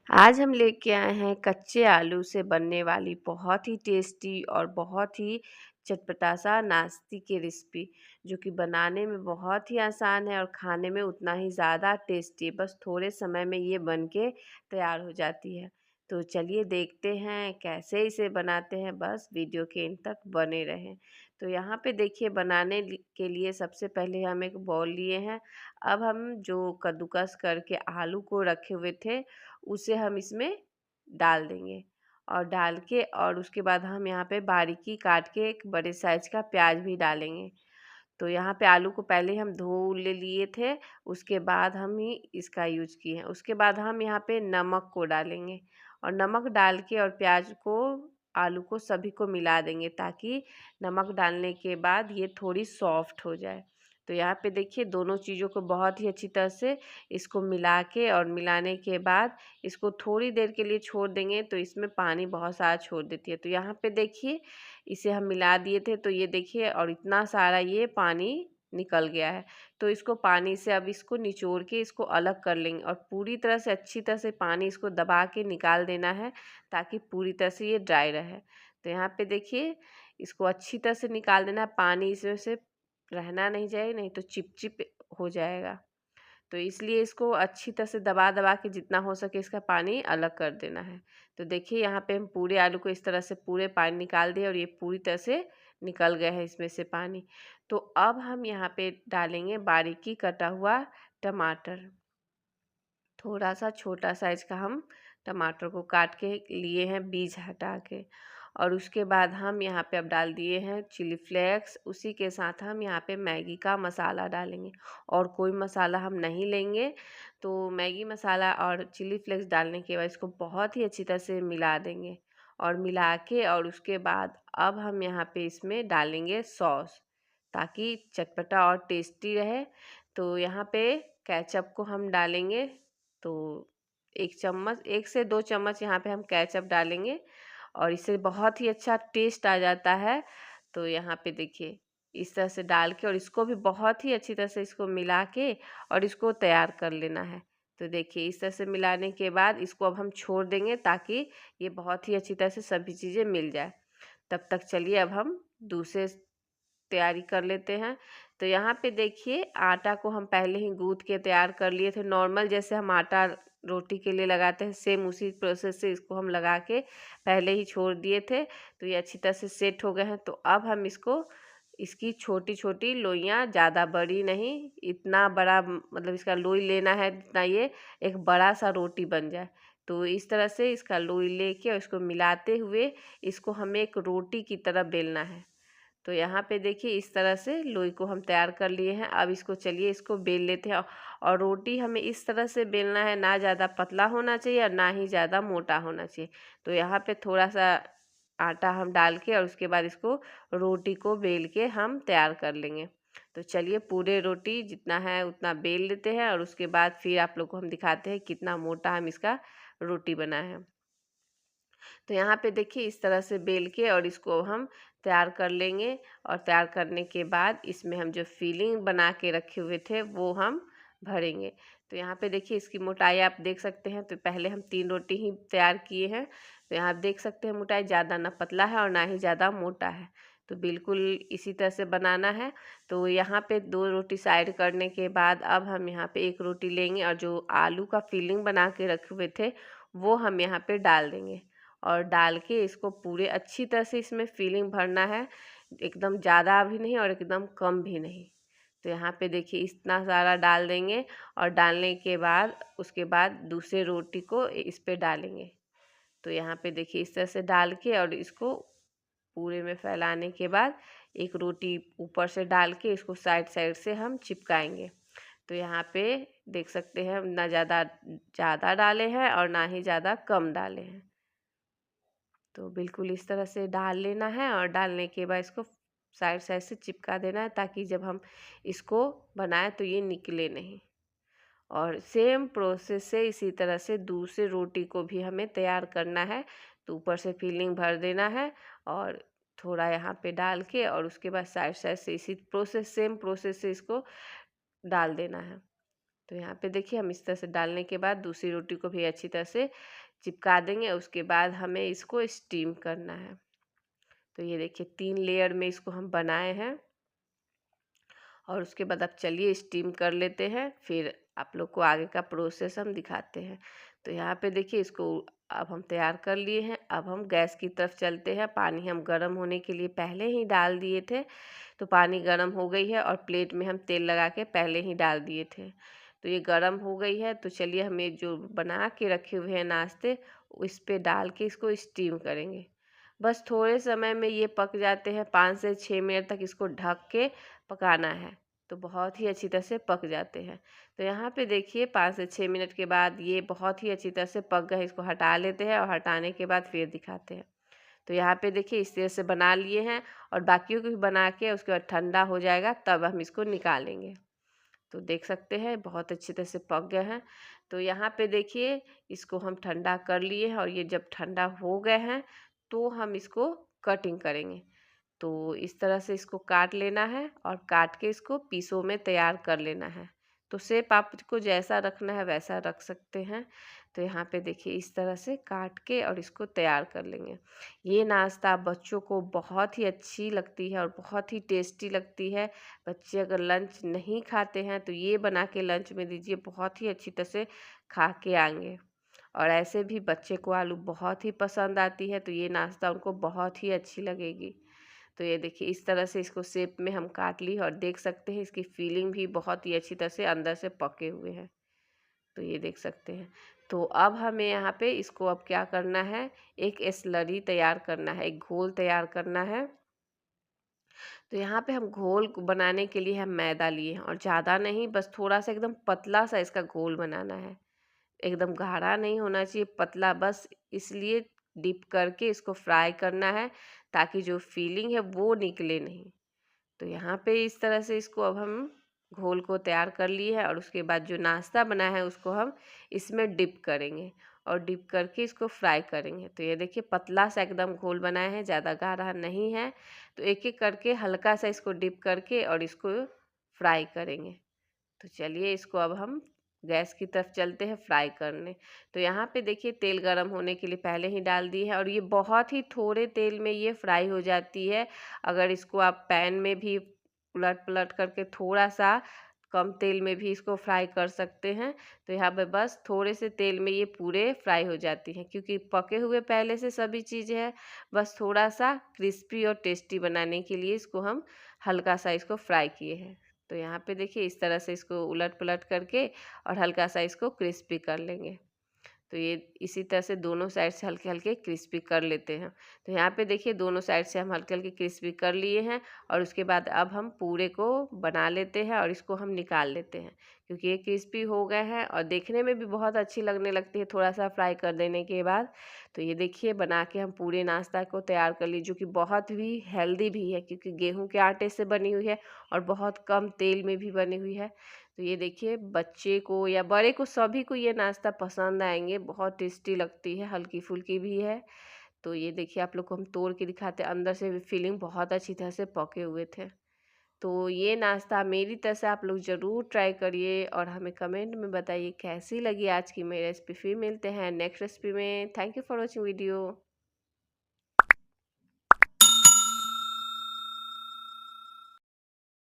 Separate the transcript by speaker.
Speaker 1: आज हम लेके आए हैं कच्चे आलू से बनने वाली बहुत ही टेस्टी और बहुत ही चटपटा सा नाश्ते की रेसिपी, जो कि बनाने में बहुत ही आसान है और खाने में उतना ही ज़्यादा टेस्टी है। बस थोड़े समय में ये बन के तैयार हो जाती है। तो चलिए देखते हैं कैसे इसे बनाते हैं, बस वीडियो के एंड तक बने रहें। तो यहाँ पे देखिए, बनाने के लिए सबसे पहले हम एक बाउल लिए हैं। अब हम जो कद्दूकस करके आलू को रखे हुए थे उसे हम इसमें डाल देंगे, और डाल के और उसके बाद हम यहाँ पे बारीकी काट के एक बड़े साइज़ का प्याज भी डालेंगे। तो यहाँ पे आलू को पहले हम धो ले लिए थे, उसके बाद हम ही इसका यूज किए हैं। उसके बाद हम यहाँ पे नमक को डालेंगे, और नमक डाल के और प्याज को आलू को सभी को मिला देंगे, ताकि नमक डालने के बाद ये थोड़ी सॉफ्ट हो जाए। तो यहाँ पे देखिए, दोनों चीज़ों को बहुत ही अच्छी तरह से इसको मिला के और मिलाने के बाद इसको थोड़ी देर के लिए छोड़ देंगे। तो इसमें पानी बहुत सारा छोड़ देती है। तो यहाँ पे देखिए, इसे हम मिला दिए थे, तो ये देखिए, और इतना सारा ये पानी निकल गया है। तो इसको पानी से अब इसको निचोड़ के इसको अलग कर लेंगे, और पूरी तरह से अच्छी तरह से पानी इसको दबा के निकाल देना है, ताकि पूरी तरह से ये ड्राई रहे। तो यहाँ पे देखिए, इसको अच्छी तरह से निकाल देना है, पानी इसमें से रहना नहीं चाहिए, नहीं तो चिपचिप हो जाएगा। तो इसलिए इसको अच्छी तरह से दबा दबा के जितना हो सके इसका पानी अलग कर देना है। तो देखिए, यहाँ पे हम पूरे आलू को इस तरह से पूरे पानी निकाल दिए, और ये पूरी तरह से निकल गया है इसमें से पानी। तो अब हम यहाँ पे डालेंगे बारीकी कटा हुआ टमाटर। थोड़ा सा छोटा साइज का हम टमाटर को काट के लिए हैं, बीज हटा के। और उसके बाद हम यहाँ पे अब डाल दिए हैं चिली फ्लेक्स। उसी के साथ हम यहाँ पे मैगी का मसाला डालेंगे, और कोई मसाला हम नहीं लेंगे। तो मैगी मसाला और चिली फ्लेक्स डालने के बाद इसको बहुत ही अच्छी तरह से मिला देंगे, और मिला के और उसके बाद अब हम यहाँ पे इसमें डालेंगे सॉस, ताकि चटपटा और टेस्टी रहे। तो यहाँ पे केचप को हम डालेंगे। तो 1 चम्मच, 1 से 2 चम्मच यहाँ पे हम केचप डालेंगे, और इससे बहुत ही अच्छा टेस्ट आ जाता है। तो यहाँ पे देखिए, इस तरह से डाल के और इसको भी बहुत ही अच्छी तरह से इसको मिला के और इसको तैयार कर लेना है। तो देखिए, इस तरह से मिलाने के बाद इसको अब हम छोड़ देंगे, ताकि ये बहुत ही अच्छी तरह से सभी चीज़ें मिल जाए। तब तक चलिए, अब हम दूसरे तैयारी कर लेते हैं। तो यहाँ पे देखिए, आटा को हम पहले ही गूँथ के तैयार कर लिए थे। नॉर्मल जैसे हम आटा रोटी के लिए लगाते हैं, सेम उसी प्रोसेस से इसको हम लगा के पहले ही छोड़ दिए थे। तो ये अच्छी तरह से सेट हो गए हैं। तो अब हम इसको, इसकी छोटी छोटी लोइयाँ, ज़्यादा बड़ी नहीं, इतना बड़ा मतलब इसका लोई लेना है जितना ये एक बड़ा सा रोटी बन जाए। तो इस तरह से इसका लोई लेके और इसको मिलाते हुए इसको हमें एक रोटी की तरह बेलना है। तो यहाँ पे देखिए, इस तरह से लोई को हम तैयार कर लिए हैं। अब इसको चलिए इसको बेल लेते हैं, और रोटी हमें इस तरह से बेलना है, ना ज़्यादा पतला होना चाहिए और ना ही ज़्यादा मोटा होना चाहिए। तो यहाँ पे थोड़ा सा आटा हम डाल के और उसके बाद इसको रोटी को बेल के हम तैयार कर लेंगे। तो चलिए, पूरे रोटी जितना है उतना बेल लेते हैं, और उसके बाद फिर आप लोग को हम दिखाते हैं कितना मोटा हम इसका रोटी बना है। तो यहाँ पे देखिए, इस तरह से बेल के और इसको हम तैयार कर लेंगे, और तैयार करने के बाद इसमें हम जो फिलिंग बना के रखे हुए थे वो हम भरेंगे। तो यहाँ पे देखिए, इसकी मोटाई आप देख सकते हैं। तो पहले हम 3 रोटी ही तैयार किए हैं। तो यहाँ आप देख सकते हैं, मोटाई ज़्यादा ना पतला है और ना ही ज़्यादा मोटा है। तो बिल्कुल इसी तरह से बनाना है। तो यहाँ पे 2 रोटी साइड करने के बाद अब हम यहाँ पे 1 रोटी लेंगे, और जो आलू का फिलिंग बना के रखे हुए थे वो हम यहाँ पे डाल देंगे, और डाल के इसको पूरे अच्छी तरह से इसमें फिलिंग भरना है। एकदम ज़्यादा भी नहीं और एकदम कम भी नहीं। तो यहाँ पे देखिए, इतना सारा डाल देंगे, और डालने के बाद उसके बाद दूसरे रोटी को इस पे डालेंगे। तो यहाँ पे देखिए, इस तरह से डाल के और इसको पूरे में फैलाने के बाद एक रोटी ऊपर से डाल के इसको साइड साइड से हम चिपकाएंगे। तो यहाँ पे देख सकते हैं, हम ना ज़्यादा ज़्यादा डाले हैं और ना ही ज़्यादा कम डाले हैं। तो बिल्कुल इस तरह से डाल लेना है, और डालने के बाद इसको साइड साइड से चिपका देना है, ताकि जब हम इसको बनाएं तो ये निकले नहीं। और सेम प्रोसेस से इसी तरह से दूसरे रोटी को भी हमें तैयार करना है। तो ऊपर से फिलिंग भर देना है, और थोड़ा यहाँ पे डाल के और उसके बाद साइड साइड से इसी प्रोसेस, सेम प्रोसेस से इसको डाल देना है। तो यहाँ पे देखिए हम इस तरह से डालने के बाद दूसरी रोटी को भी अच्छी तरह से चिपका देंगे। उसके बाद हमें इसको स्टीम करना है। तो ये देखिए 3 लेयर में इसको हम बनाए हैं और उसके बाद अब चलिए स्टीम कर लेते हैं, फिर आप लोग को आगे का प्रोसेस हम दिखाते हैं। तो यहाँ पे देखिए इसको अब हम तैयार कर लिए हैं। अब हम गैस की तरफ चलते हैं। पानी हम गर्म होने के लिए पहले ही डाल दिए थे, तो पानी गर्म हो गई है और प्लेट में हम तेल लगा के पहले ही डाल दिए थे। तो ये गर्म हो गई है। तो चलिए हम ये जो बना के रखे हुए हैं नाश्ते, इस पे डाल के इसको स्टीम करेंगे। बस थोड़े समय में ये पक जाते हैं। 5 से 6 मिनट तक इसको ढक के पकाना है, तो बहुत ही अच्छी तरह से पक जाते हैं। तो यहाँ पे देखिए 5 से 6 मिनट के बाद ये बहुत ही अच्छी तरह से पक गए। इसको हटा लेते हैं और हटाने के बाद फिर दिखाते हैं। तो यहाँ पे देखिए इस तरह से बना लिए हैं और बाकियों को भी बना के उसके बाद ठंडा हो जाएगा तब हम इसको निकालेंगे। तो देख सकते हैं बहुत अच्छी तरह से पक गए हैं। तो यहाँ पे देखिए इसको हम ठंडा कर लिए हैं और ये जब ठंडा हो गए हैं तो हम इसको कटिंग करेंगे। तो इस तरह से इसको काट लेना है और काट के इसको पीसों में तैयार कर लेना है। तो शेप आपको जैसा रखना है वैसा रख सकते हैं। तो यहाँ पे देखिए इस तरह से काट के और इसको तैयार कर लेंगे। ये नाश्ता बच्चों को बहुत ही अच्छी लगती है और बहुत ही टेस्टी लगती है। बच्चे अगर लंच नहीं खाते हैं तो ये बना के लंच में दीजिए, बहुत ही अच्छी तरह से खा के आएंगे। और ऐसे भी बच्चे को आलू बहुत ही पसंद आती है, तो ये नाश्ता उनको बहुत ही अच्छी लगेगी। तो ये देखिए इस तरह से इसको शेप में हम काट ली और देख सकते हैं इसकी फीलिंग भी बहुत ही अच्छी तरह से अंदर से पके हुए हैं। तो ये देख सकते हैं। तो अब हमें यहाँ पे इसको अब क्या करना है, एक स्लरी तैयार करना है, एक घोल तैयार करना है। तो यहाँ पे हम घोल को बनाने के लिए हम मैदा लिए हैं और ज़्यादा नहीं, बस थोड़ा सा एकदम पतला सा इसका घोल बनाना है। एकदम गाढ़ा नहीं होना चाहिए, पतला, बस इसलिए डिप करके इसको फ्राई करना है ताकि जो फीलिंग है वो निकले नहीं। तो यहाँ पे इस तरह से इसको अब हम घोल को तैयार कर लिए है और उसके बाद जो नाश्ता बना है उसको हम इसमें डिप करेंगे और डिप करके इसको फ्राई करेंगे। तो ये देखिए पतला सा एकदम घोल बनाया है, ज़्यादा गाढ़ा नहीं है। तो एक एक करके हल्का सा इसको डिप करके और इसको फ्राई करेंगे। तो चलिए इसको अब हम गैस की तरफ चलते हैं फ्राई करने। तो यहाँ पे देखिए तेल गरम होने के लिए पहले ही डाल दी है और ये बहुत ही थोड़े तेल में ये फ्राई हो जाती है। अगर इसको आप पैन में भी उलट पलट करके थोड़ा सा कम तेल में भी इसको फ्राई कर सकते हैं। तो यहाँ पे बस थोड़े से तेल में ये पूरे फ्राई हो जाती हैं, क्योंकि पके हुए पहले से सभी चीज़ें हैं। बस थोड़ा सा क्रिस्पी और टेस्टी बनाने के लिए इसको हम हल्का सा इसको फ्राई किए हैं। तो यहाँ पे देखिए इस तरह से इसको उलट पलट करके और हल्का सा इसको क्रिस्पी कर लेंगे। तो ये इसी तरह से दोनों साइड से हल्के हल्के क्रिस्पी कर लेते हैं। तो यहाँ पे देखिए दोनों साइड से हम हल्के हल्के क्रिस्पी कर लिए हैं और उसके बाद अब हम पूरे को बना लेते हैं और इसको हम निकाल लेते हैं, क्योंकि ये क्रिस्पी हो गए हैं और देखने में भी बहुत अच्छी लगने लगती है थोड़ा सा फ्राई कर देने के बाद। तो ये देखिए बना के हम पूरे नाश्ता को तैयार कर ली, जो कि बहुत ही हेल्दी भी है, क्योंकि गेहूँ के आटे से बनी हुई है और बहुत कम तेल में भी बनी हुई है। तो ये देखिए बच्चे को या बड़े को सभी को ये नाश्ता पसंद आएंगे, बहुत टेस्टी लगती है, हल्की फुल्की भी है। तो ये देखिए आप लोग को हम तोड़ के दिखाते, अंदर से भी फीलिंग बहुत अच्छी तरह से पके हुए थे। तो ये नाश्ता मेरी तरफ से आप लोग ज़रूर ट्राई करिए और हमें कमेंट में बताइए कैसी लगी आज की मेरी रेसिपी। फिर मिलते हैं नेक्स्ट रेसिपी में। Thank you for watching video.